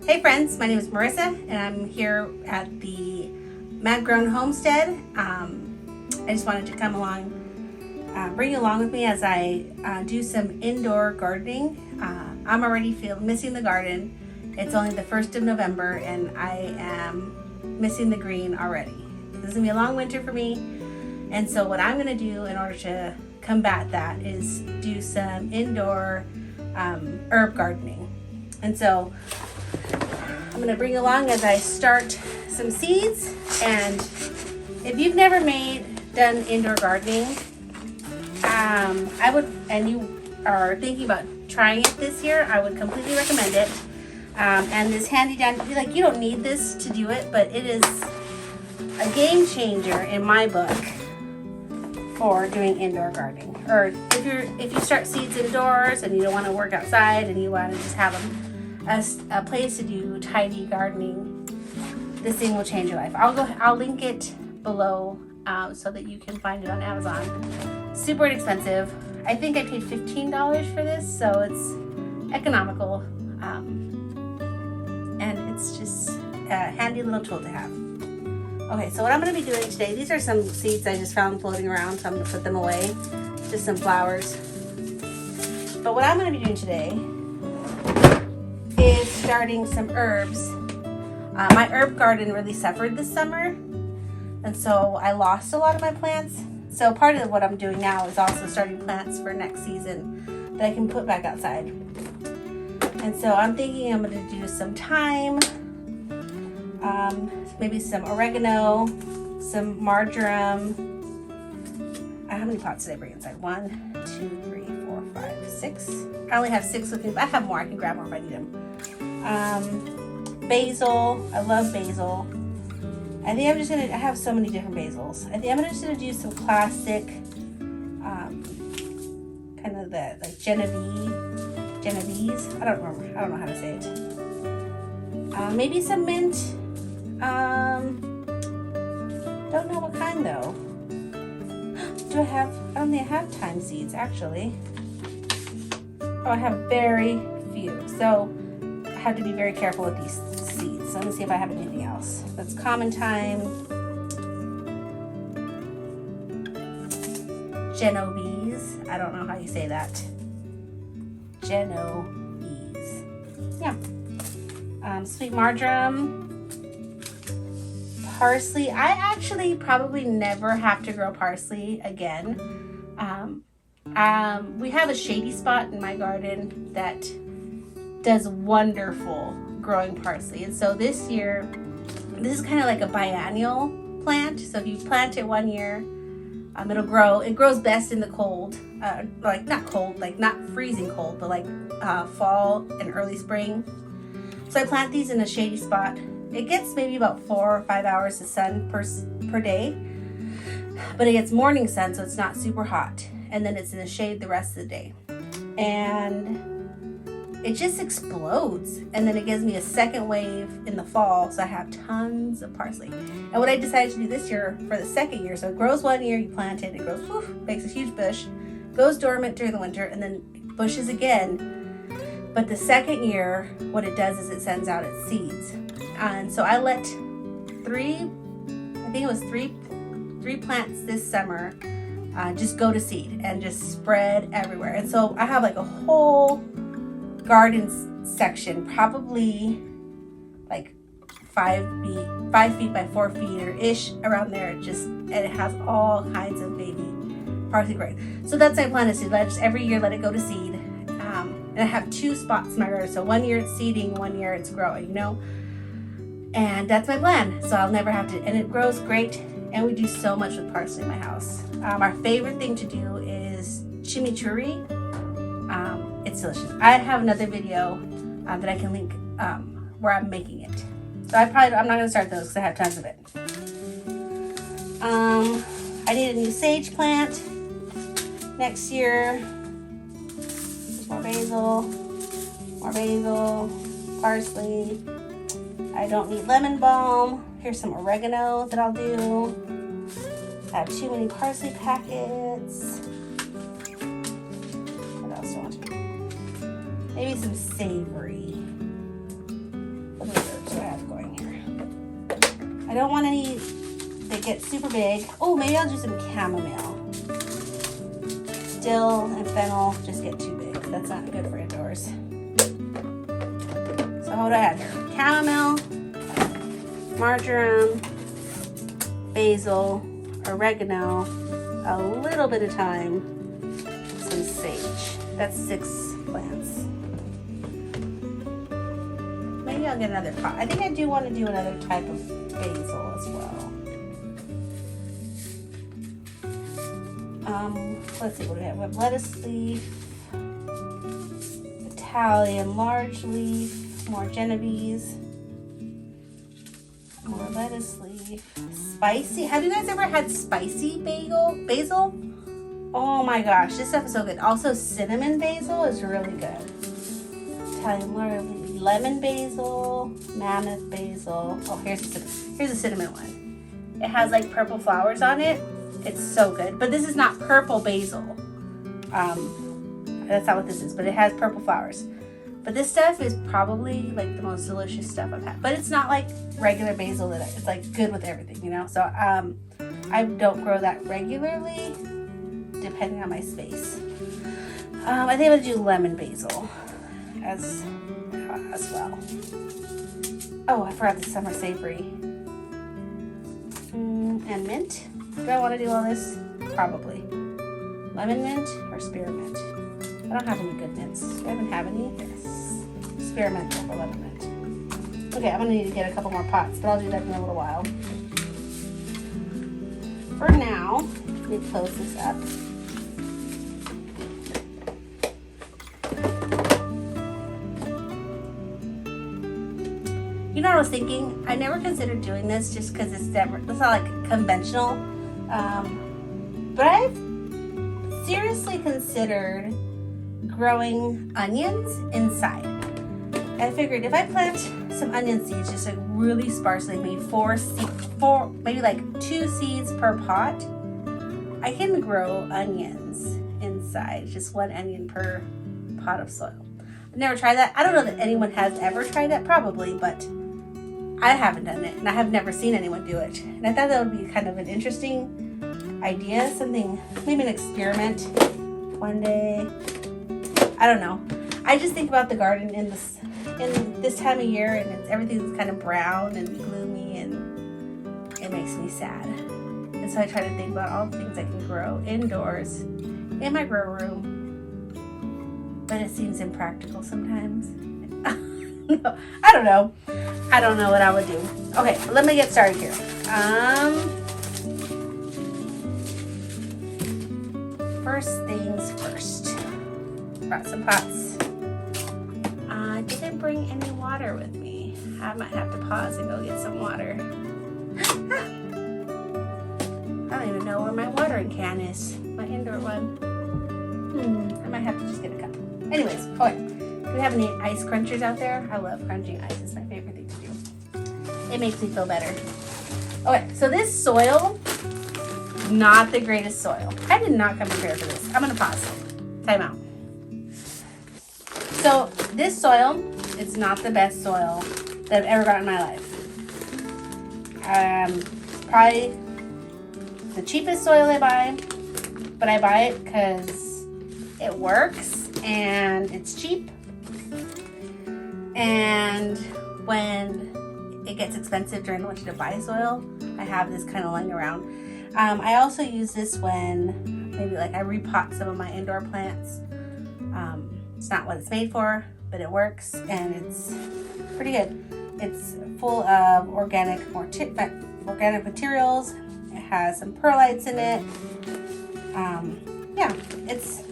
Hey friends, my name is Marissa and I'm here at the Madgrown Homestead. I just wanted to come along, bring you along with me as I do some indoor gardening. I'm already missing the garden. It's only the 1st of November and I am missing the green already. This is gonna be a long winter for me, and so what I'm gonna do in order to combat that is do some indoor herb gardening. And so I'm going to bring along as I start some seeds. And if you've never done indoor gardening, I would, and you are thinking about trying it this year, I would completely recommend it. And this handy dandy, like, you don't need this to do it, but it is a game changer in my book for doing indoor gardening. Or if you start seeds indoors and you don't want to work outside and you want to just have them a place to do tidy gardening, this thing will change your life. I'll link it below so that you can find it on Amazon. Super inexpensive. I think I paid $15 for this, so it's economical, and it's just a handy little tool to have. Okay, so what I'm going to be doing today, these are some seeds I just found floating around, so I'm going to put them away. Just some flowers. But what I'm going to be doing today is starting some herbs. My herb garden really suffered this summer, and so I lost a lot of my plants. So part of what I'm doing now is also starting plants for next season that I can put back outside. And so I'm thinking I'm going to do some thyme, maybe some oregano, some marjoram. How many pots did I bring inside? 1, 2, 3, 4, 5, 6. I only have 6 with me, but I have more. I can grab more if I need them. Basil. I love basil. I think I have so many different basils. I think I'm just gonna do some classic, kind of the like Genovese. I don't know how to say it. Maybe some mint. Don't know what kind though. I don't think I have thyme seeds actually. Oh, I have very few. So I have to be very careful with these seeds. So let me see if I have anything else. That's common thyme. Genovese. I don't know how you say that. Genovese. Yeah. Sweet marjoram. Parsley. I actually probably never have to grow parsley again. We have a shady spot in my garden that does wonderful growing parsley. And so this year, this is kind of like a biennial plant. So if you plant it one year, it'll grow. It grows best in the cold, like not cold, like not freezing cold, but like fall and early spring. So I plant these in a shady spot. It gets maybe about 4 or 5 hours of sun per day, but it gets morning sun, so it's not super hot. And then it's in the shade the rest of the day. And it just explodes. And then it gives me a second wave in the fall, so I have tons of parsley. And what I decided to do this year for the second year, so it grows one year, you plant it, it grows, poof, makes a huge bush, goes dormant during the winter, and then bushes again. But the second year, what it does is it sends out its seeds. And so I let three plants this summer just go to seed and just spread everywhere. And so I have like a whole garden section, probably like 5 feet by 4 feet or ish around there. And it has all kinds of baby parsley growing. So that's my plan, is to every year let it go to seed. And I have 2 spots in my garden. So one year it's seeding, one year it's growing, And that's my plan. So I'll never have to, and it grows great. And we do so much with parsley in my house. Our favorite thing to do is chimichurri. It's delicious. I have another video that I can link where I'm making it. So I'm not gonna start those because I have tons of it. I need a new sage plant next year. More basil, parsley. I don't need lemon balm. Here's some oregano that I'll do. I have too many parsley packets. What else do I want to do? Maybe some savory. I don't want any that get super big. Oh, maybe I'll do some chamomile. Dill and fennel just get too big. That's not good for indoors. So what do I have here? Chamomile, marjoram, basil, oregano, a little bit of thyme, some sage. That's 6 plants. Maybe I'll get another pot. I think I do want to do another type of basil as well. Let's see what we have. We have lettuce leaf, Italian large leaf, more Genovese, more lettuce leaf, spicy. Have you guys ever had spicy basil? Oh my gosh, this stuff is so good. Also, cinnamon basil is really good. Italian large leaf, lemon basil, mammoth basil. Oh, here's a cinnamon one. It has like purple flowers on it. It's so good, but this is not purple basil. That's not what this is, but it has purple flowers. But this stuff is probably like the most delicious stuff I've had. But it's not like regular basil it's like good with everything, you know? So I don't grow that regularly, depending on my space. I think I'm gonna do lemon basil as well. Oh, I forgot the summer savory. And mint. Do I want to do all this? Probably. Lemon mint or spearmint? I don't have any good mints. Do I even have any? Yes. Spearmint or lemon mint. Okay, I'm going to need to get a couple more pots, but I'll do that in a little while. For now, let me close this up. You know what I was thinking? I never considered doing this just because it's not like conventional. But I've seriously considered growing onions inside. I figured if I plant some onion seeds, just like really sparsely, maybe maybe like 2 seeds per pot, I can grow onions inside. Just 1 onion per pot of soil. I've never tried that. I don't know that anyone has ever tried that, probably, but I haven't done it, and I have never seen anyone do it. And I thought that would be kind of an interesting idea, something, maybe an experiment one day. I don't know. I just think about the garden in this time of year, and everything's kind of brown and gloomy, and it makes me sad. And so I try to think about all the things I can grow indoors in my grow room, but it seems impractical sometimes. I don't know. I don't know what I would do. Okay, let me get started here. First things first. Brought some pots. I didn't bring any water with me. I might have to pause and go get some water. I don't even know where my watering can is. My indoor one. I might have to just get a cup. Anyways, okay. Do we have any ice crunchers out there? I love crunching ice. It's my favorite thing to do. It makes me feel better. Okay, so this soil, not the greatest soil. I did not come prepared for this. I'm gonna pause. Time out. So this soil is not the best soil that I've ever got in my life. Probably the cheapest soil I buy, but I buy it because it works and it's cheap. And when it gets expensive during the winter to buy soil, I have this kind of lying around. I also use this when maybe like I repot some of my indoor plants. It's not what it's made for, but it works and it's pretty good. It's full of organic materials. It has some perlites in it. Yeah, it's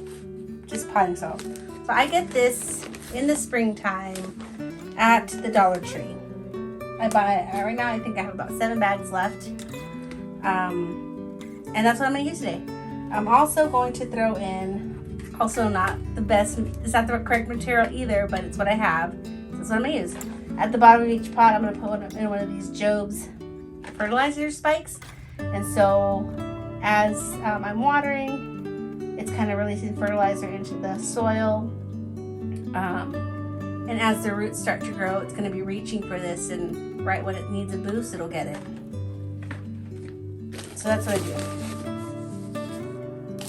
just potting soil. So I get this in the springtime at the Dollar Tree. I buy it right now. I think I have about 7 bags left. And that's what I'm going to use today. I'm also going to throw in, also not the best, it's not the correct material either, but it's what I have. So that's what I'm going to use. At the bottom of each pot, I'm going to put in one of these Job's fertilizer spikes. And so as I'm watering, it's kind of releasing fertilizer into the soil. And as the roots start to grow, it's going to be reaching for this, and right when it needs a boost, it'll get it. So that's what I do.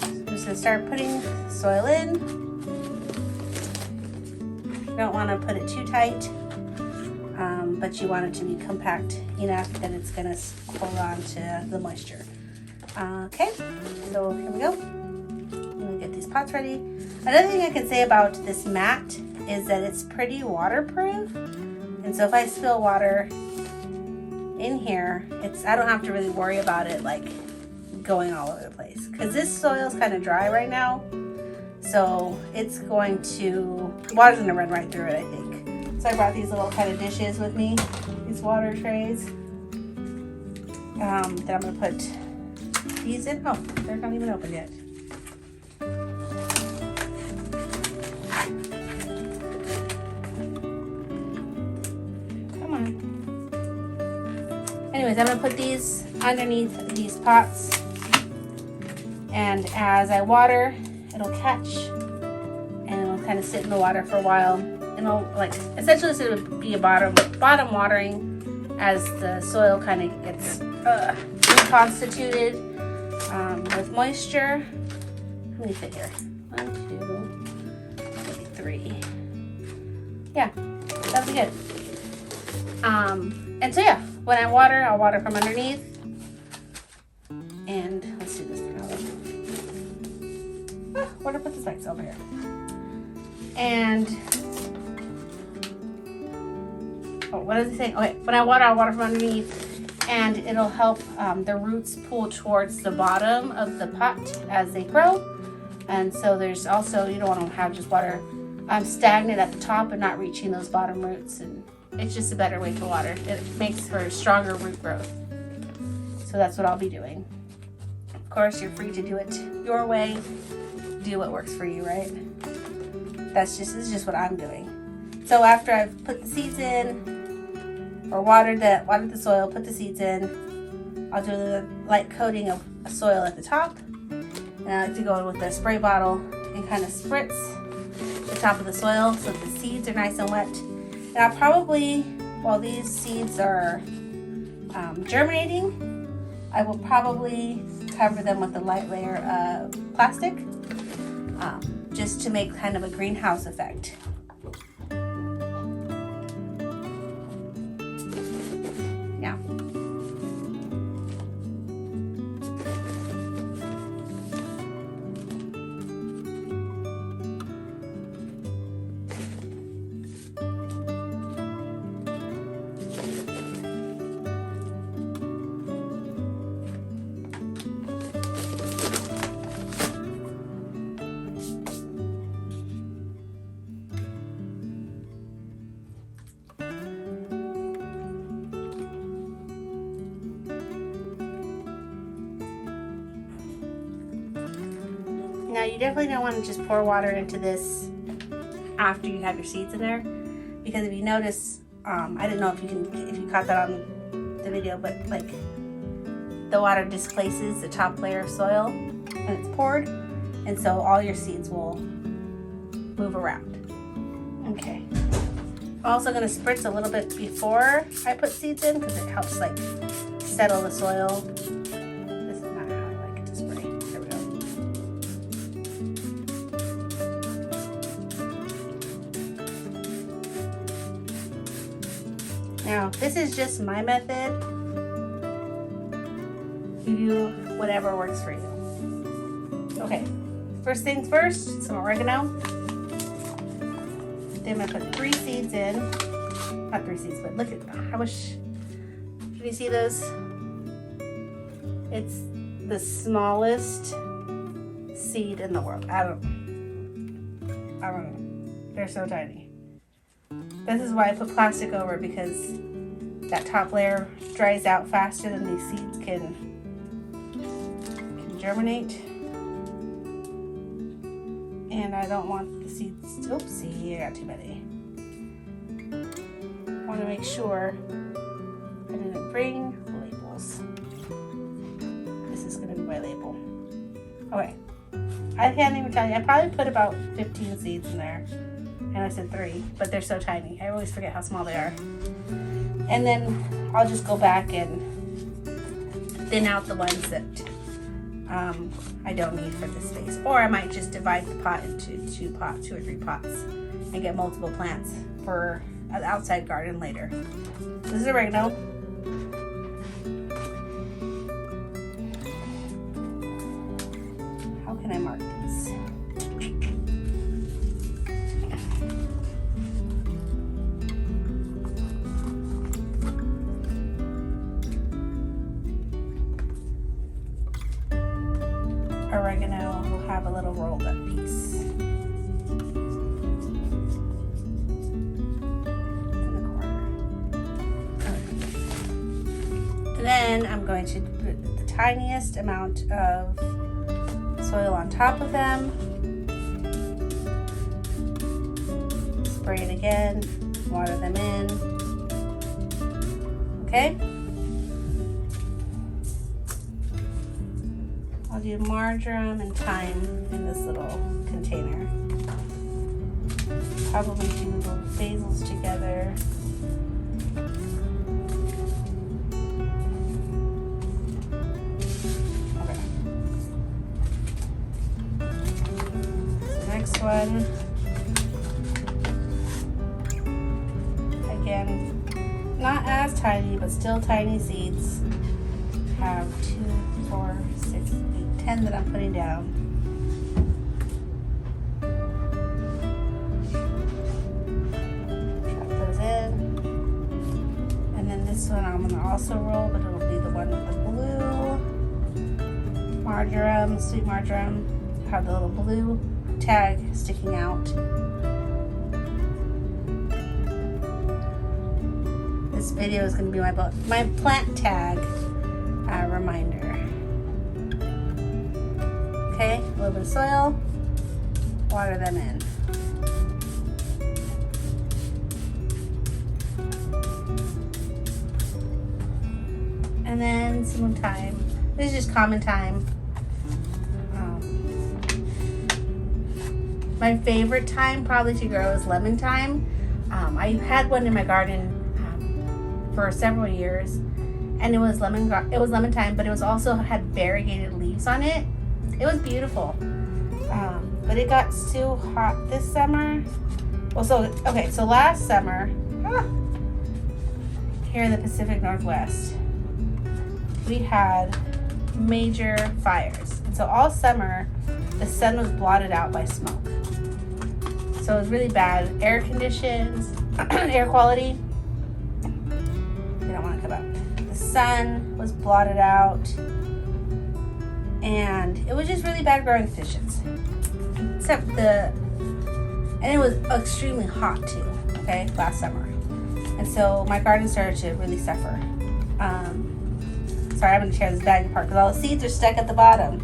I'm just gonna start putting soil in. You don't want to put it too tight, but you want it to be compact enough that it's gonna hold on to the moisture. Okay, so here we go. I'm gonna get these pots ready. Another thing I can say about this mat is that it's pretty waterproof, and so if I spill water in here, I don't have to really worry about it like going all over the place, because this soil is kind of dry right now, so it's going to, water's gonna run right through it, I think. So I brought these little kind of dishes with me, these water trays, that I'm gonna put these in. Oh, they're not even open yet. Come on. Anyways, I'm gonna put these underneath these pots, and as I water, it'll catch and it'll kind of sit in the water for a while. And it'll, like, essentially this would be a bottom watering as the soil kind of gets reconstituted with moisture. How many fit here? 1, 2, maybe 3. Yeah, that'll be good. And so yeah, when I water, I'll water from underneath. And let's do this now. Where did I put the spikes? Over here. And what is it saying? Okay, when I water, I'll water from underneath, and it'll help the roots pull towards the bottom of the pot as they grow. And so there's also, you don't want to have just water stagnant at the top and not reaching those bottom roots. And it's just a better way to water. It makes for stronger root growth. So that's what I'll be doing. Of course, you're free to do it your way. Do what works for you, right? This is just what I'm doing. So after I've put the seeds in, or watered the soil, put the seeds in, I'll do the light coating of soil at the top. And I like to go in with a spray bottle and kind of spritz the top of the soil so that the seeds are nice and wet. And I'll probably, while these seeds are germinating, I will probably cover them with a light layer of plastic, just to make kind of a greenhouse effect. Yeah. Now you definitely don't want to just pour water into this after you have your seeds in there, because if you notice, I didn't know if you caught that on the video, but like the water displaces the top layer of soil when it's poured, and so all your seeds will move around. Okay. I'm also going to spritz a little bit before I put seeds in, because it helps like settle the soil. This is not how I like it to spray. There we go. Now, this is just my method. You do whatever works for you. Okay, first things first, some oregano. Then I'm gonna put 3 seeds in. Not 3 seeds, but look at how much. Can you see those? It's the smallest seed in the world. I don't know. They're so tiny. This is why I put plastic over, because that top layer dries out faster than these seeds can germinate. And I don't want the seeds, oopsie, I got too many. I want to make sure I didn't bring labels. This is going to be my label. Okay, I can't even tell you. I probably put about 15 seeds in there. And I said 3, but they're so tiny. I always forget how small they are. And then I'll just go back and thin out the ones that I don't need for this space. Or I might just divide the pot into 2 or 3 pots and get multiple plants for an outside garden later. This is oregano. How can I mark these? Oregano will have a little rolled up piece in the corner. And then I'm going to put the tiniest amount of soil on top of them. Spray it again, water them in. Okay? I'll do marjoram and thyme in this little container. Probably do little basils together. Okay. So next one. Again, not as tiny, but still tiny seeds. Have 2, 4, 6, 8, 10 that I'm putting down. Drop those in. And then this one I'm going to also roll, but it'll be the one with the blue marjoram, sweet marjoram. Have the little blue tag sticking out. This video is going to be my plant tag reminder. Okay, a little bit of soil, water them in. And then some thyme. This is just common thyme. My favorite thyme probably to grow is lemon thyme. I had one in my garden for several years, and it was lemon thyme, but it was also had variegated leaves on it. It was beautiful, but it got too hot this summer. Well, so last summer, here in the Pacific Northwest, we had major fires, and so all summer the sun was blotted out by smoke. So it was really bad air conditions, air quality. They don't want to come out. The sun was blotted out, and it was just really bad growing conditions. And it was extremely hot too. Okay, last summer, and so my garden started to really suffer. Sorry, I'm going to tear this bag apart because all the seeds are stuck at the bottom.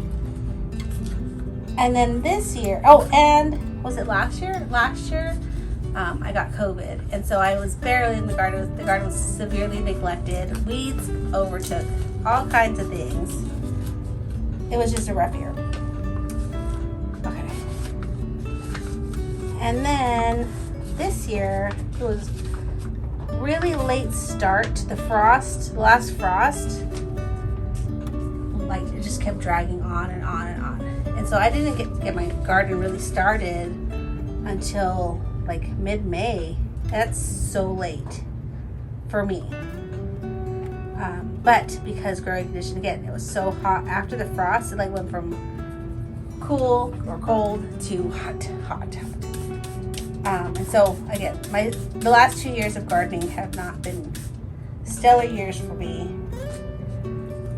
And then this year, and was it last year? I got COVID, and so I was barely in the garden. The garden was severely neglected. Weeds overtook all kinds of things. It was just a rough year. Okay. And then this year, it was really late start. The last frost, like it just kept dragging on and on and on. And so I didn't get my garden really started until like mid-May. That's so late for me. But because growing condition, again, it was so hot after the frost, it like went from cool or cold to hot. And so again, the last 2 years of gardening have not been stellar years for me.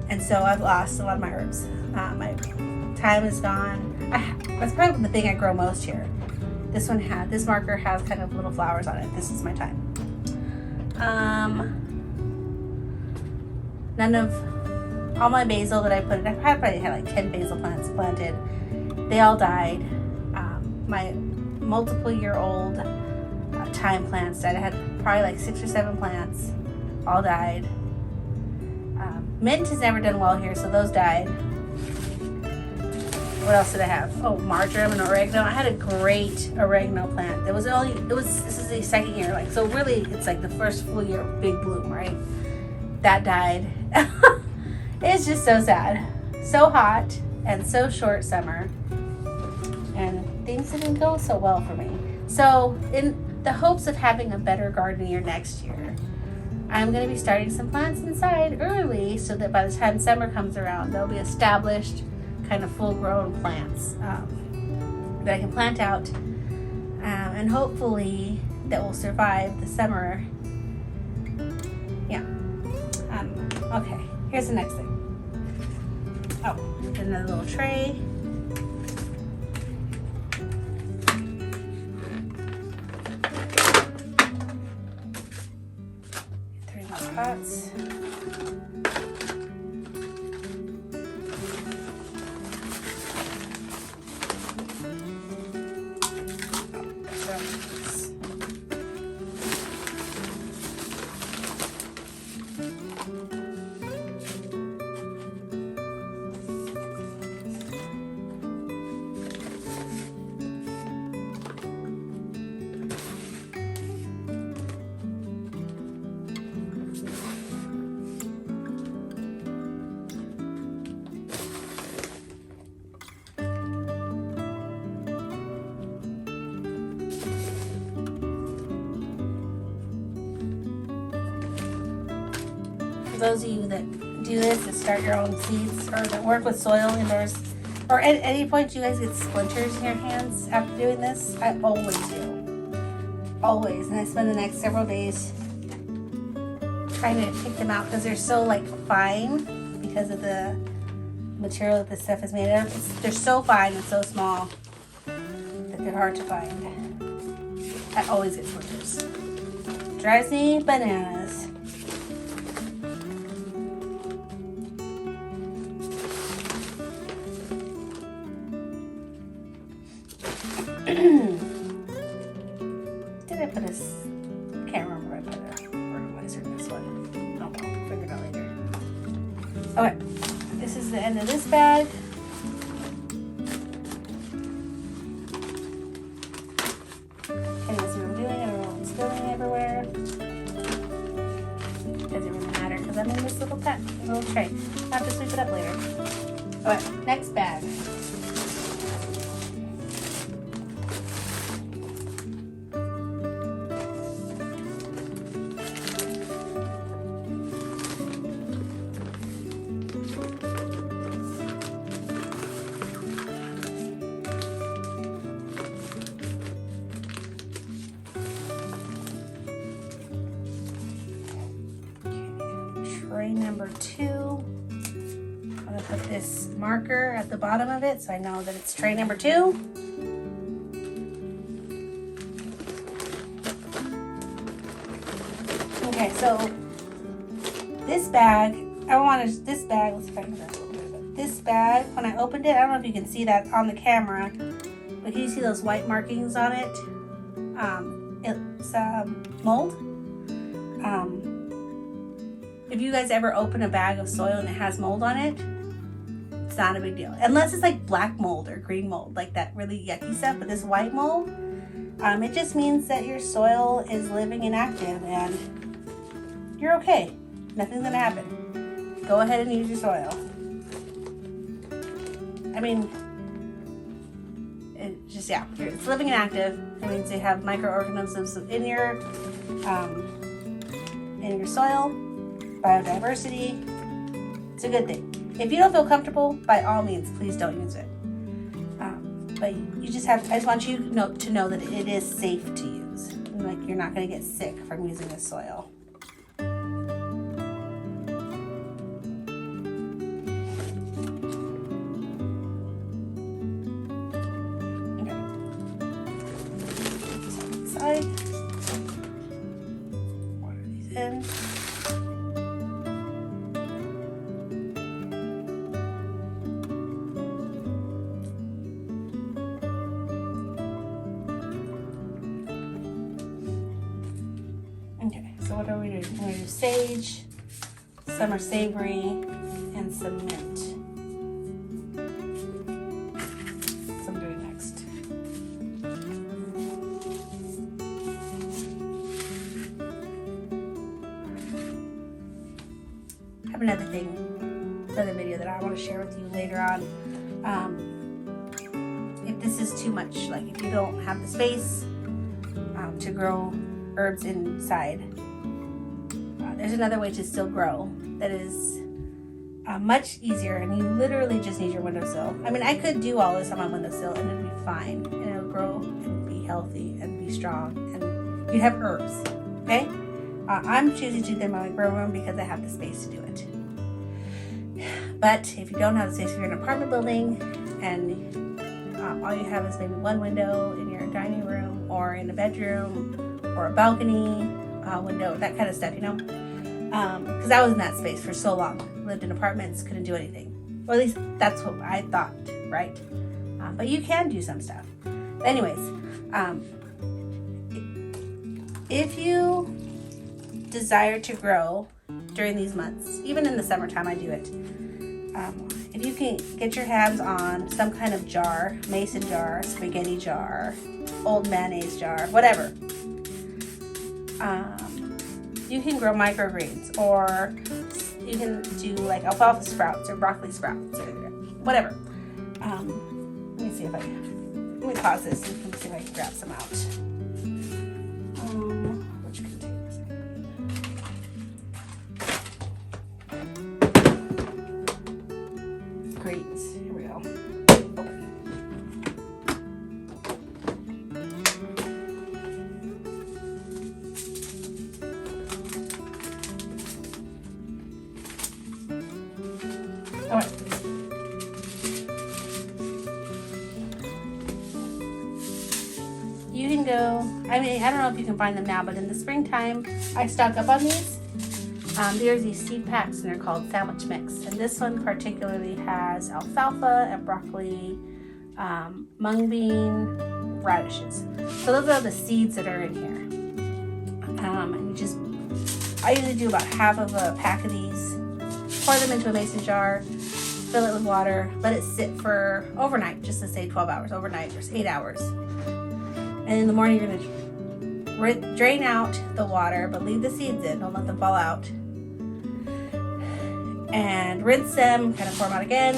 And so I've lost a lot of my herbs. My thyme is gone. That's probably the thing I grow most here. This marker has kind of little flowers on it. This is my thyme. None of all my basil that I put in, I probably had like 10 basil plants planted. They all died. My multiple-year-old thyme plants died. I had probably like 6 or 7 plants, all died. Mint has never done well here, so those died. What else did I have? Oh, marjoram and oregano. I had a great oregano plant. This is the second year, like, so really it's like the first full year of big bloom, right? That died. It's just so sad. So hot and so short summer. And things didn't go so well for me. So in the hopes of having a better garden year next year, I'm going to be starting some plants inside early so that by the time summer comes around, they'll be established, kind of full-grown plants that I can plant out, and hopefully that will survive the summer. Yeah. Okay, here's the next thing. Oh, another little tray. 3 more pots. Those of you that do this, that start your own seeds, or that work with soil indoors, or at any point you guys get splinters in your hands after doing this, I always do. Always. And I spend the next several days trying to pick them out because they're so like fine because of the material that this stuff is made of. They're so fine and so small that they're hard to find. I always get splinters. Drives me bananas. Did I put this? Can't remember where I put a fertilizer in this one. Oh well, we'll figure it out later. Okay, this is the end of this bag. Can you see what I'm doing? I don't know what's spilling everywhere. Doesn't really matter because I'm in this little tray. I'll have to sweep it up later. Okay, next bag. Tray number 2. I'm going to put this marker at the bottom of it so I know that it's tray number 2. Okay, so this bag, this bag, let's see if I can get a little bit of it. This bag, when I opened it, I don't know if you can see that on the camera, but can you see those white markings on it? It's mold. If you guys ever open a bag of soil and it has mold on it, it's not a big deal. Unless it's like black mold or green mold, like that really yucky stuff. But this white mold, it just means that your soil is living and active and you're okay. Nothing's gonna happen. Go ahead and use your soil. I mean, it's living and active. It means you have microorganisms in your soil. Biodiversity. It's a good thing. If you don't feel comfortable, by all means, please don't use it. But I just want you to know that it is safe to use. Like you're not going to get sick from using this soil. Okay. Side. Water these in. Okay, so what are we doing? We're going to do sage, summer savory, and some mint. So I'm doing next. I have another thing another video that I want to share with you later on. If this is too much, like if you don't have the space to grow herbs inside, there's another way to still grow that is much easier, and you literally just need your windowsill. I mean, I could do all this on my windowsill and it'd be fine, and it'll grow and be healthy and be strong, and you'd have herbs. Okay, I'm choosing to do them in my grow room because I have the space to do it. But if you don't have the space, if you're in an apartment building and all you have is maybe one window in your dining room or in a bedroom or a balcony window, that kind of stuff, you know, because I was in that space for so long. Lived in apartments, couldn't do anything, or at least that's what I thought, right? But you can do some stuff. But anyways, if you desire to grow during these months, even in the summertime, I do it. If you can get your hands on some kind of jar, mason jar, spaghetti jar, old mayonnaise jar, whatever, you can grow microgreens, or you can do like alfalfa sprouts or broccoli sprouts or whatever. Let me pause this and see if I can grab some out. Which containers? Greens. Here we go. All right. You can go, I mean, I don't know if you can find them now, but in the springtime, I stock up on these. There's these seed packs, and they're called Sandwich Mix. And this one particularly has alfalfa and broccoli, mung bean, radishes. So those are the seeds that are in here. And I usually do about half of a pack of these, pour them into a mason jar, fill it with water, let it sit for overnight, just to say 12 hours, overnight, or 8 hours. And in the morning, you're going to drain out the water, but leave the seeds in, don't let them fall out. And rinse them, kind of pour them out again,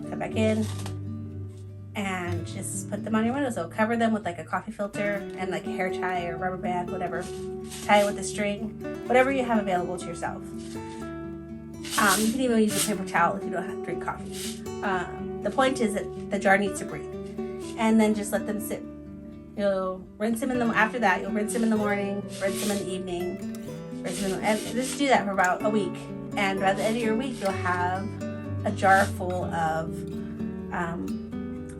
come back in, and just put them on your windowsill. Cover them with like a coffee filter and like a hair tie or rubber band, whatever. Tie it with a string, whatever you have available to yourself. You can even use a paper towel if you don't have to drink coffee. The point is that the jar needs to breathe. And then just let them sit. You'll rinse them after that, you'll rinse them in the morning, rinse them in the evening, and just do that for about a week. And by the end of your week, you'll have a jar full of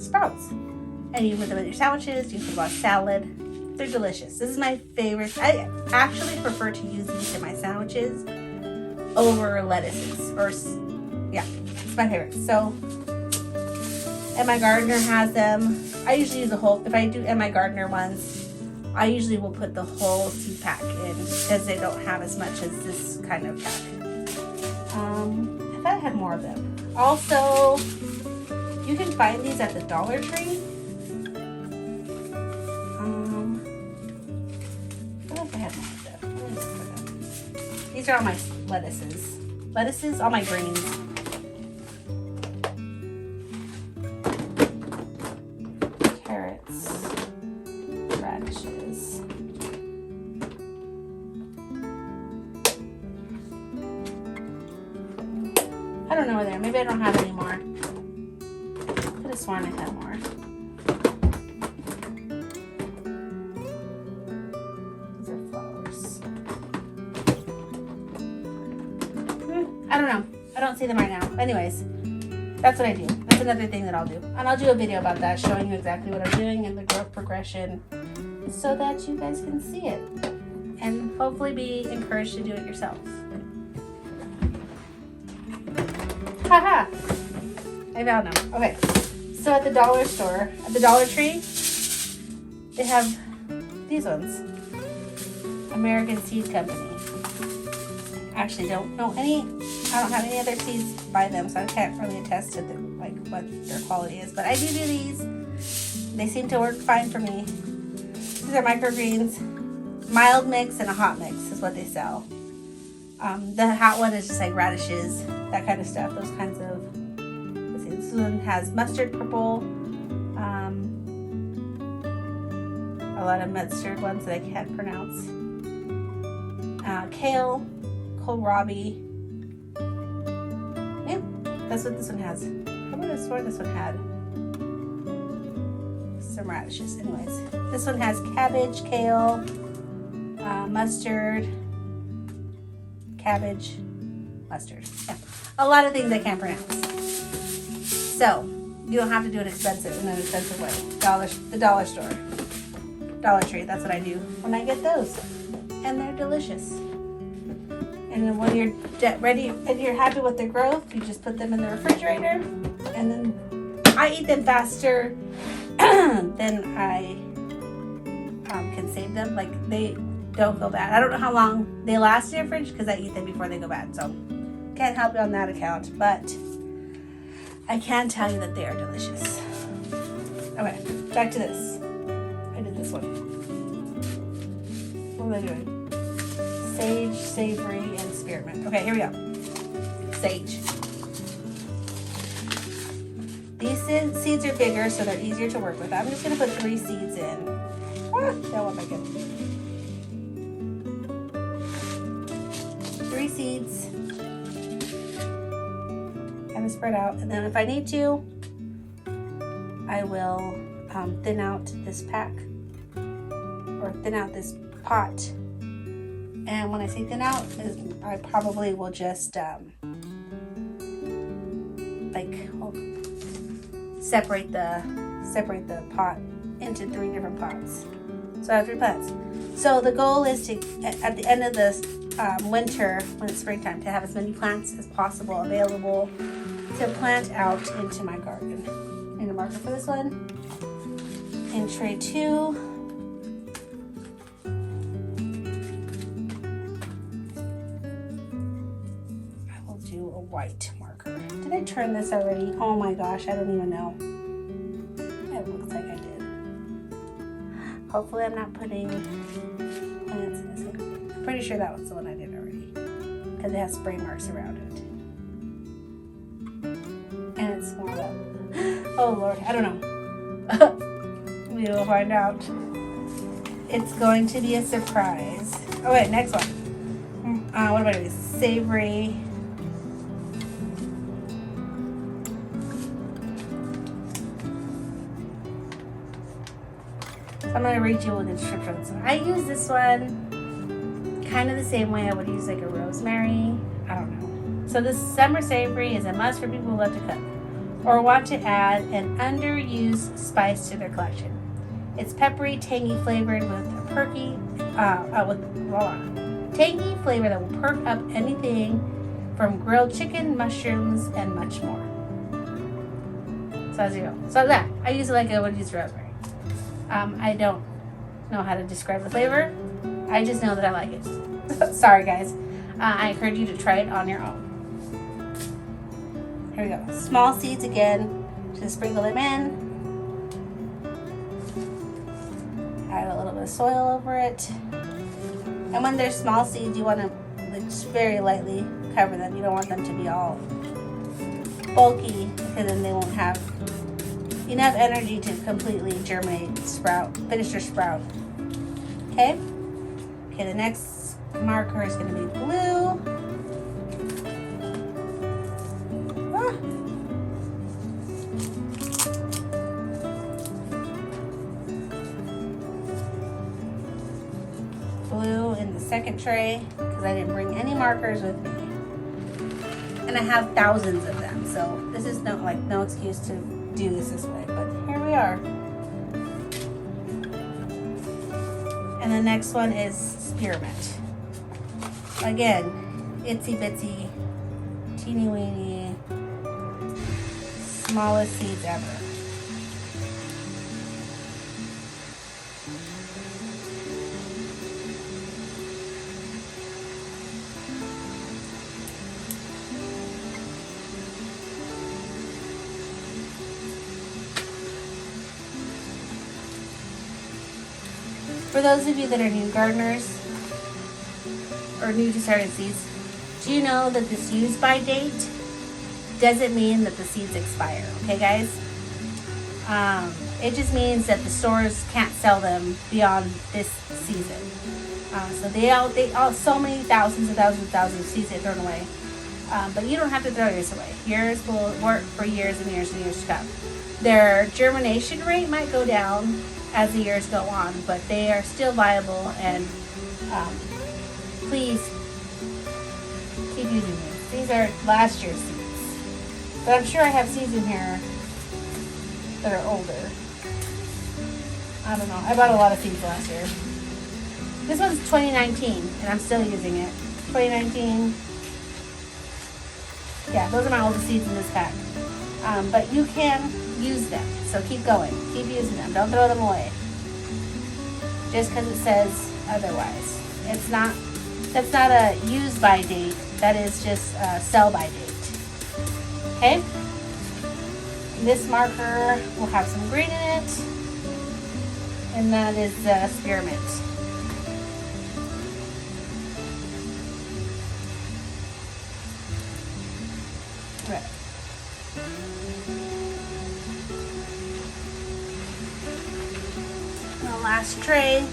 sprouts. And you put them in your sandwiches, you can put them on salad. They're delicious. This is my favorite. I actually prefer to use these in my sandwiches over lettuces. It's my favorite. So, and my gardener has them. I usually use if I do my gardener ones, I usually will put the whole seed pack in because they don't have as much as this kind of pack. I thought I had more of them. Also, you can find these at the Dollar Tree. I don't know if I had more of them. These are all my lettuces, all my greens. Carrots, radishes. I don't know where they are. Maybe I don't have any more. Could have sworn I had more. These are flowers. I don't know. I don't see them right now. Anyways, that's what I do. That's another thing that I'll do. And I'll do a video about that, showing you exactly what I'm doing and the growth progression, so that you guys can see it and hopefully be encouraged to do it yourself. Haha! I found them. Okay. So at the dollar store, at the Dollar Tree, they have these ones. American Seed Company. Actually, I don't have any other seeds by them, so I can't really attest to what their quality is. But I do these. They seem to work fine for me. These are microgreens. Mild mix and a hot mix is what they sell. The hot one is just like radishes, that kind of stuff. Those kinds of. Let's see, this one has mustard purple. A lot of mustard ones that I can't pronounce. Kale, kohlrabi. Yeah, that's what this one has. I would have sworn this one had some radishes. Anyways, this one has cabbage, kale, mustard, cabbage, mustard. Yeah, a lot of things I can't pronounce. So you don't have to do it in an expensive way. The dollar store, Dollar Tree. That's what I do when I get those, and they're delicious. And then when you're ready and you're happy with their growth, you just put them in the refrigerator, and then I eat them faster than I can save them. Like, they don't go bad. I don't know how long they last in your fridge because I eat them before they go bad. So can't help you on that account, but I can tell you that they are delicious. Okay, back to this. I did this one. What am I doing? Sage, savory, and spearmint. Okay, here we go. Sage. These seeds are bigger, so they're easier to work with. I'm just going to put 3 seeds in. That won't make it. 3 seeds. Kind of spread out. And then if I need to, I will thin out this pack. Or thin out this pot. And when I say thin out, I probably will just separate the pot into 3 different pots. So I have 3 pots. So the goal is to, at the end of this winter, when it's springtime, to have as many plants as possible available to plant out into my garden. I need a marker for this one. In tray 2. White marker. Did I turn this already? Oh my gosh, I don't even know. It looks like I did. Hopefully I'm not putting plants in this one. I'm pretty sure that was the one I did already because it has spray marks around it. And it's small up. Oh Lord, I don't know. We will find out. It's going to be a surprise. Oh wait, next one. What about it? Savory. I'm going to read you the descriptions. I use this one kind of the same way I would use like a rosemary. I don't know. So this summer savory is a must for people who love to cook or want to add an underused spice to their collection. It's peppery, tangy flavored with a tangy flavor that will perk up anything from grilled chicken, mushrooms, and much more. So as you go. So that I use it like I would use rosemary. I don't know how to describe the flavor. I just know that I like it. Sorry, guys. I encourage you to try it on your own. Here we go. Small seeds again. Just sprinkle them in. Add a little bit of soil over it. And when they're small seeds, you want to just very lightly cover them. You don't want them to be all bulky because then they won't have enough energy to completely germinate, finish their sprout. Okay? Okay, the next marker is going to be blue. Blue in the second tray because I didn't bring any markers with me. And I have thousands of them, so this is no excuse to do this way, but here we are. And the next one is spearmint. Again, itsy bitsy, teeny weeny, smallest seeds ever. For those of you that are new gardeners or new to starting seeds, do you know that this use by date doesn't mean that the seeds expire, okay guys? It just means that the stores can't sell them beyond this season. So they all so many thousands of seeds get thrown away. But you don't have to throw yours away. Yours will work for years and years and years to come. Their germination rate might go down as the years go on, but they are still viable, and please keep using these. These are last year's seeds. But I'm sure I have seeds in here that are older. I don't know. I bought a lot of seeds last year. This one's 2019, and I'm still using it. 2019. Yeah, those are my oldest seeds in this pack. But you can use them, so keep going. Keep using them. Don't throw them away. Just because it says otherwise. That's not a use by date. That is just a sell by date. Okay? This marker will have some green in it, and that is spearmint. Right. The last tray.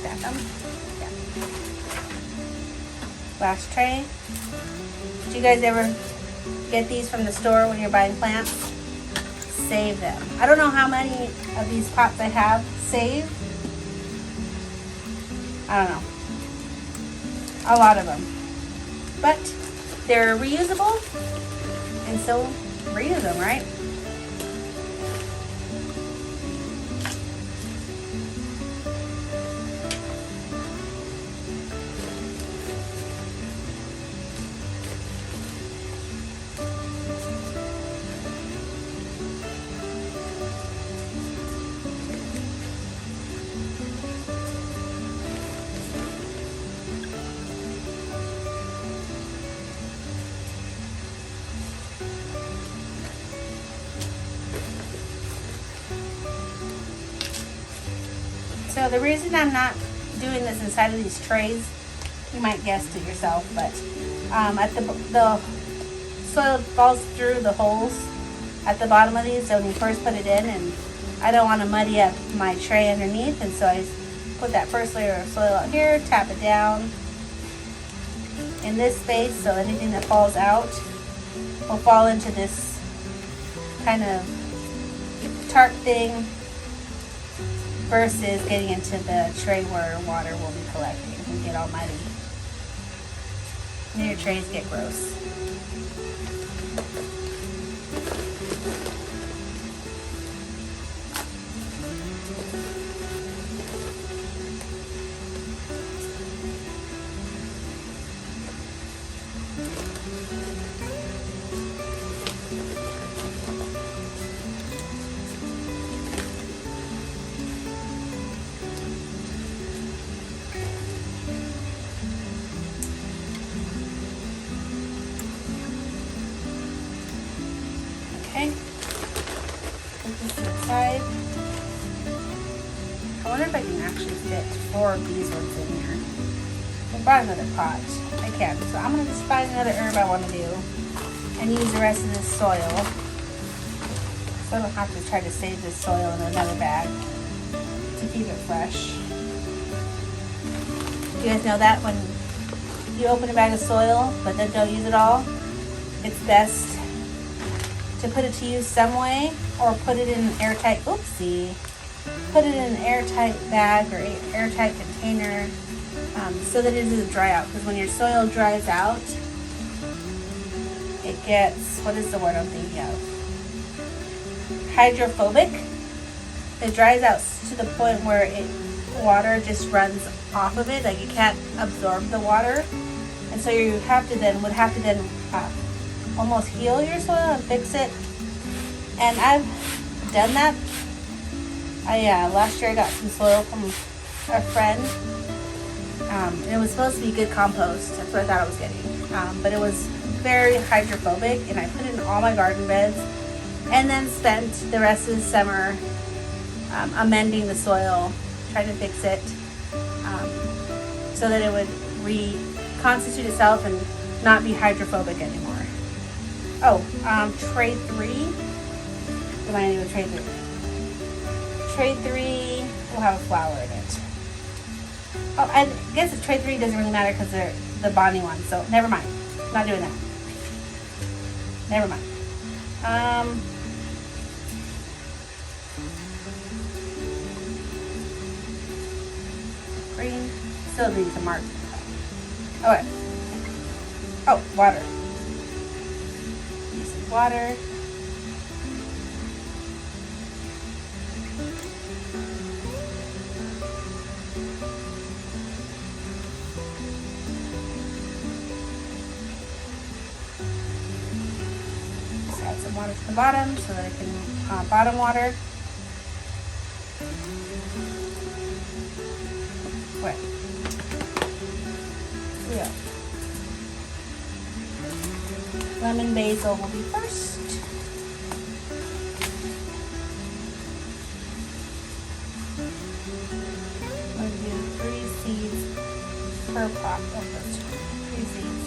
Stack them. Yeah. Last tray. Do you guys ever get these from the store when you're buying plants? Save them. I don't know how many of these pots I have saved. I don't know. A lot of them. But they're reusable, and so reuse them, right? So the reason I'm not doing this inside of these trays, you might guess to yourself, but at the soil falls through the holes at the bottom of these, so when you first put it in, and I don't want to muddy up my tray underneath, and so I put that first layer of soil out here, tap it down in this space, so anything that falls out will fall into this kind of tarp thing, versus getting into the tray where water will be collecting and get all muddy. And your trays get gross. Okay, put this inside. I wonder if I can actually fit 4 of these ones in here. I brought another pot. I can. So I'm going to just find another herb I want to do and use the rest of this soil. So I don't have to try to save this soil in another bag to keep it fresh. You guys know that when you open a bag of soil but then don't use it all, it's best to put it to use some way, or put it in an airtight, put it in an airtight bag or airtight container, so that it doesn't dry out. Because when your soil dries out, it gets, what is the word I'm thinking of? Hydrophobic. It dries out to the point where water just runs off of it, like it can't absorb the water, and so you would have to then almost heal your soil and fix it. And I've done that. Last year I got some soil from a friend. It was supposed to be good compost. That's what I thought I was getting. But it was very hydrophobic, and I put it in all my garden beds, and then spent the rest of the summer amending the soil, trying to fix it. so that it would reconstitute itself and not be hydrophobic anymore. Oh, tray 3. What am I doing with tray 3? Tray 3 will have a flower in it. Oh, I guess tray 3 doesn't really matter because they're the Bonnie one, so never mind. Not doing that. Never mind. Green. Still need some mark. Okay. Oh, water. Use some water. Just add some water to the bottom so that I can bottom water. Wet. Yeah. Lemon basil will be first. I'm going to do 3 seeds per pot. Oh, first 3 seeds.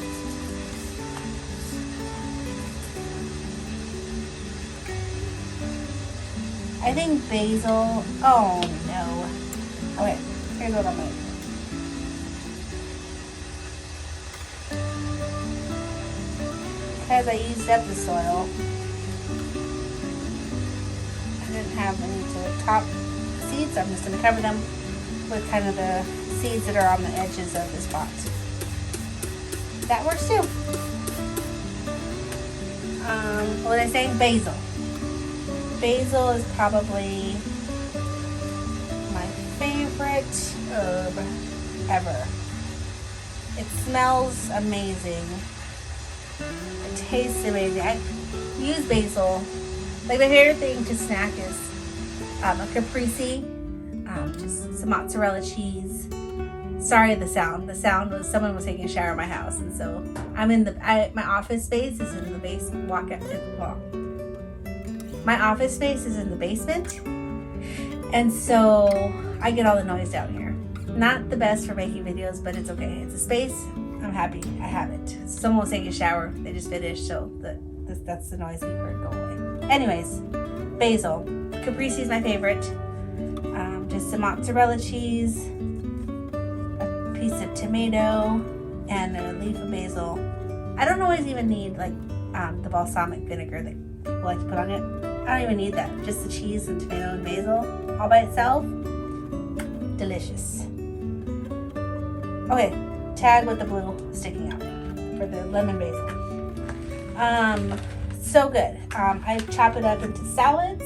I think basil. Oh no. Okay, here's what I'm going to do. Because I used up the soil, I didn't have any to top seeds, so I'm just going to cover them with kind of the seeds that are on the edges of this pot. That works too. What was I saying? Basil. Basil is probably my favorite herb ever. It smells amazing. It tastes amazing. I use basil. Like my favorite thing to snack is a caprese, just some mozzarella cheese. Sorry, the sound. The sound was someone was taking a shower in my house, and so I'm in my office space is in the basement. My office space is in the basement, and so I get all the noise down here. Not the best for making videos, but it's okay. It's a space. I'm happy I have it. Someone was taking a shower. They just finished, so that's the noise that you heard go away. Anyways, basil. Caprese is my favorite. Just some mozzarella cheese, a piece of tomato, and a leaf of basil. I don't always even need like the balsamic vinegar that people like to put on it. I don't even need that. Just the cheese and tomato and basil all by itself. Delicious. Okay. Tag with the blue sticking out for the lemon basil. So good. I chop it up into salads.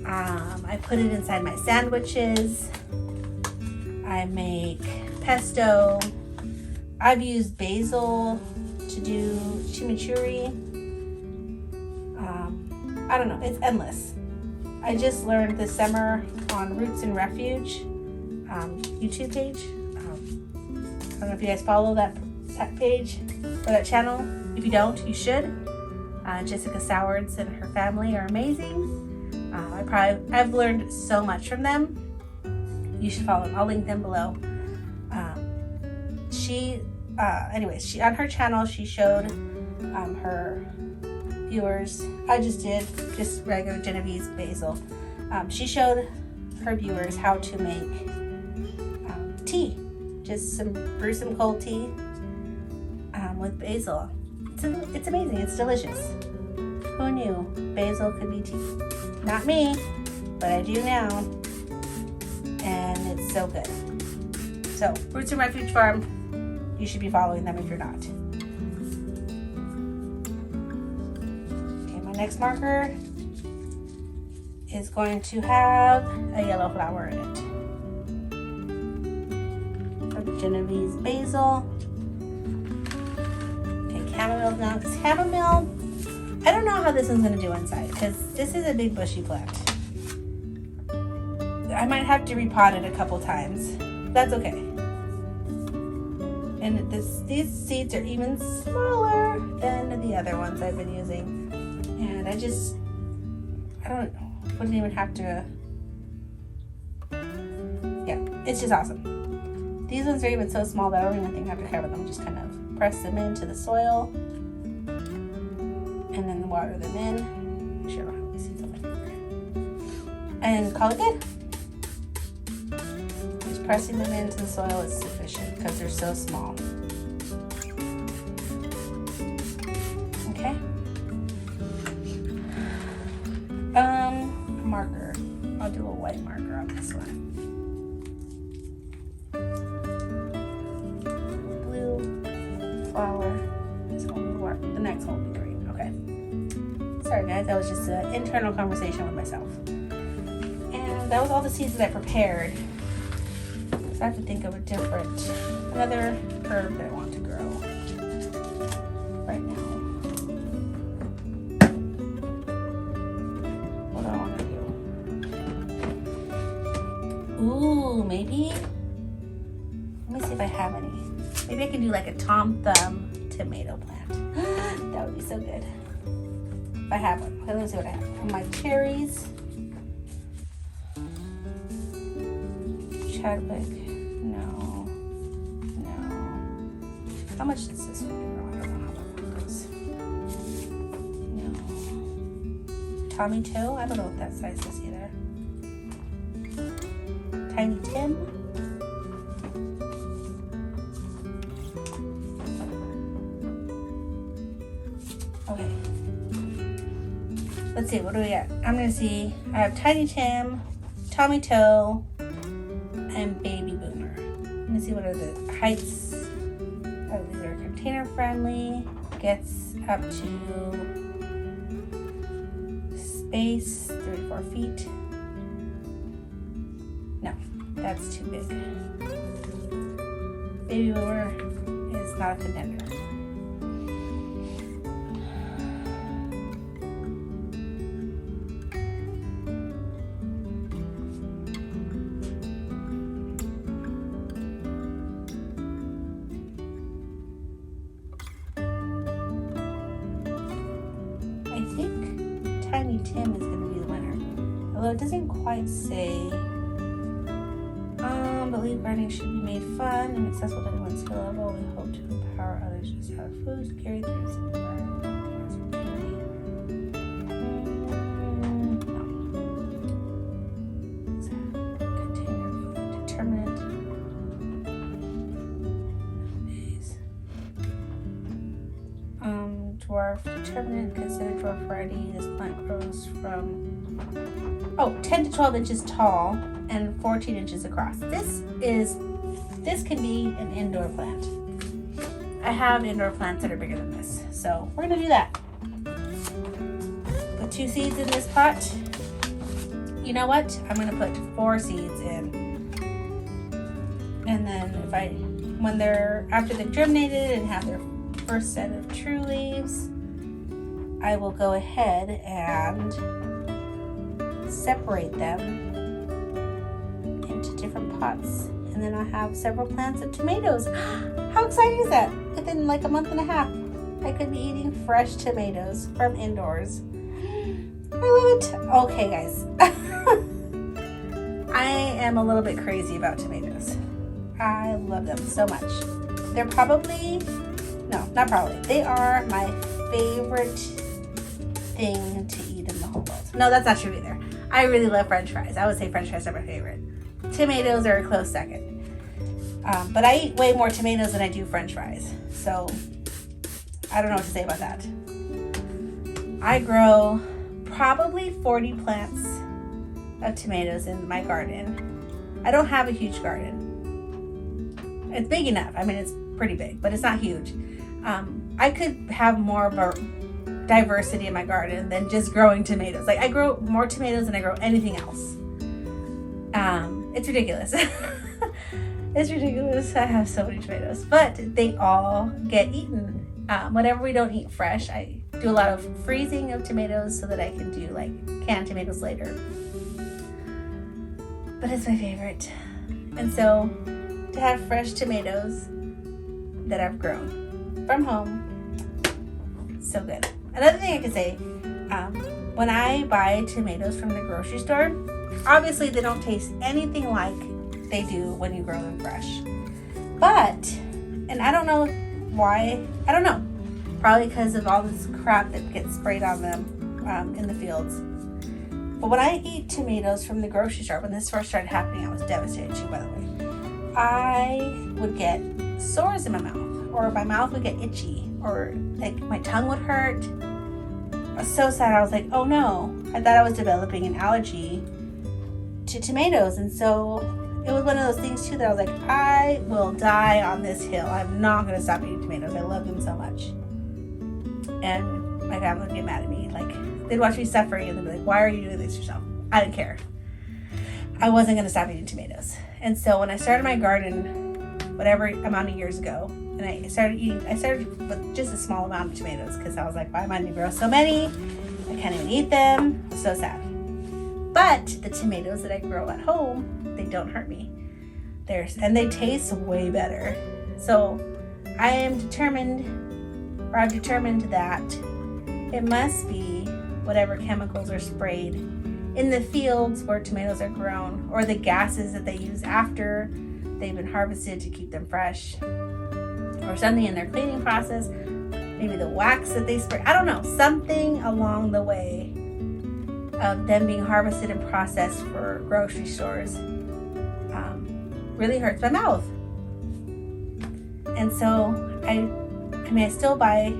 I put it inside my sandwiches. I make pesto. I've used basil to do chimichurri. I don't know. It's endless. I just learned this summer on Roots and Refuge YouTube page. I don't know if you guys follow that page or that channel. If you don't, you should. Jessica Sowards and her family are amazing. I've learned so much from them. You should follow them. I'll link them below. She on her channel she showed her viewers. I just did regular Genovese basil. She showed her viewers how to make tea. Just brew some cold tea with basil. It's amazing. It's delicious. Who knew basil could be tea? Not me, but I do now. And it's so good. So, Roots and Refuge Farm, you should be following them if you're not. Okay, my next marker is going to have a yellow flower in it. Genovese basil. Okay, chamomile now. Chamomile, I don't know how this one's going to do inside because this is a big bushy plant. I might have to repot it a couple times. That's okay. And these seeds are even smaller than the other ones I've been using. And I don't know. Wouldn't even have to. Yeah. It's just awesome. These ones are even so small that I don't even think I have to cover them. Just kind of press them into the soil and then water them in. Make sure I don't have any seeds on my finger. And call it good. Just pressing them into the soil is sufficient because they're so small. Okay. Marker. I'll do a white marker on this one. Blue flower. This one will work. The next one will be green. Okay. Sorry guys, that was just an internal conversation with myself. And that was all the seeds that I prepared. So I have to think of another herb that I want to grow right now. What do I want to do? Ooh, maybe. Let me see if I have any. Maybe I can do like a Tom Thumb tomato plant. That would be so good. If I have one. Okay, let me see what I have. My cherries. Chadwick. No. How much does this one grow? I don't know how that goes. No. Tommy Toe? I don't know what that size is either. Tiny Tim? Okay. Let's see, what do we got? I'm gonna see. I have Tiny Tim, Tommy Toe, and Baby Boomer. Let me see what are the heights. Oh, these are container friendly. Gets up to space 3 to 4 feet. No, that's too big. Baby Boomer is not a contender. I think Tiny Tim is going to be the winner. Although it doesn't quite say. But leaf gardening should be made fun and accessible to anyone's skill level. We hope to empower others to have food to carry through this environment. Container food, determinant. Dwarf determinant, considered dwarf variety. This plant grows from 10 to 12 inches tall and 14 inches across. This can be an indoor plant. I have indoor plants that are bigger than this, so we're gonna do that. Put 2 seeds in this pot. You know what? I'm gonna put 4 seeds in, and then after they've germinated and have their first set of true leaves, I will go ahead and separate them into different pots, and then I'll have several plants of tomatoes. How exciting is that? Within like a month and a half, I could be eating fresh tomatoes from indoors. I love it. Okay, guys. I am a little bit crazy about tomatoes. I love them so much. They're not probably. They are my favorite thing to eat in the whole world. No, that's not true either. I really love French fries. I would say French fries are my favorite. Tomatoes are a close second. But I eat way more tomatoes than I do French fries. So I don't know what to say about that. I grow probably 40 plants of tomatoes in my garden. I don't have a huge garden. It's big enough. I mean, it's pretty big, but it's not huge. I could have more of a diversity in my garden than just growing tomatoes. Like, I grow more tomatoes than I grow anything else. It's ridiculous. It's ridiculous. I have so many tomatoes, but they all get eaten. Whenever we don't eat fresh, I do a lot of freezing of tomatoes so that I can do like canned tomatoes later. But it's my favorite. And so to have fresh tomatoes that I've grown from home, so good. Another thing I can say, when I buy tomatoes from the grocery store, obviously they don't taste anything like they do when you grow them fresh. But, and I don't know why, I don't know. Probably because of all this crap that gets sprayed on them in the fields. But when I eat tomatoes from the grocery store, when this first started happening, I was devastated too, by the way. I would get sores in my mouth, or my mouth would get itchy, or like my tongue would hurt. I was so sad. I was like, oh no. I thought I was developing an allergy to tomatoes. And so it was one of those things too that I was like, I will die on this hill. I'm not going to stop eating tomatoes. I love them so much. And my family would get mad at me. Like, they'd watch me suffering and they'd be like, why are you doing this yourself? I didn't care. I wasn't going to stop eating tomatoes. And so when I started my garden, whatever amount of years ago, and I started with just a small amount of tomatoes because I was like, why am I going to grow so many? I can't even eat them. I'm so sad. But the tomatoes that I grow at home, they don't hurt me. And they taste way better. So I've determined that it must be whatever chemicals are sprayed in the fields where tomatoes are grown, or the gases that they use after they've been harvested to keep them fresh, or something in their cleaning process, maybe the wax that they spray. I don't know, something along the way of them being harvested and processed for grocery stores really hurts my mouth. And so I still buy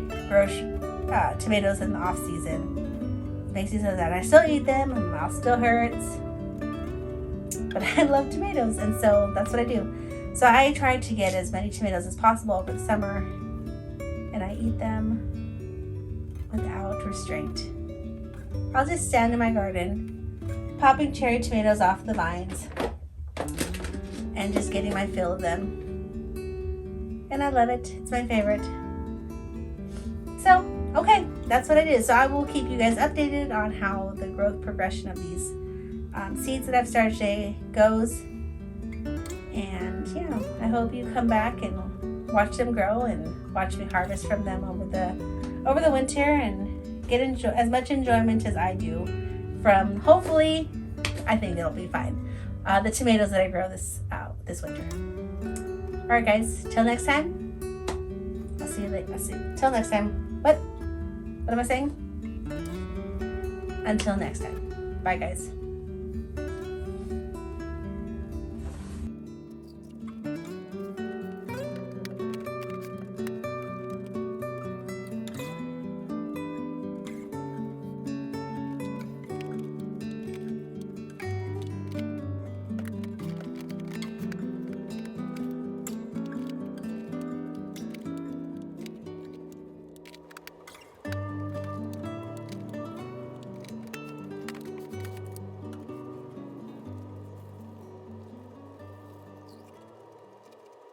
tomatoes in the off season. It makes me so sad. I still eat them, and my mouth still hurts. But I love tomatoes, and so that's what I do. So I try to get as many tomatoes as possible over the summer, and I eat them without restraint. I'll just stand in my garden, popping cherry tomatoes off the vines, and just getting my fill of them. And I love it. It's my favorite. So, okay, that's what I did. So I will keep you guys updated on how the growth progression of these seeds that I've started today goes. And yeah, I hope you come back and watch them grow and watch me harvest from them over the winter and get as much enjoyment as I do from, hopefully, I think it'll be fine, the tomatoes that I grow this winter. All right, guys, till next time. I'll see you later. Till next time. What am I saying? Until next time. Bye, guys.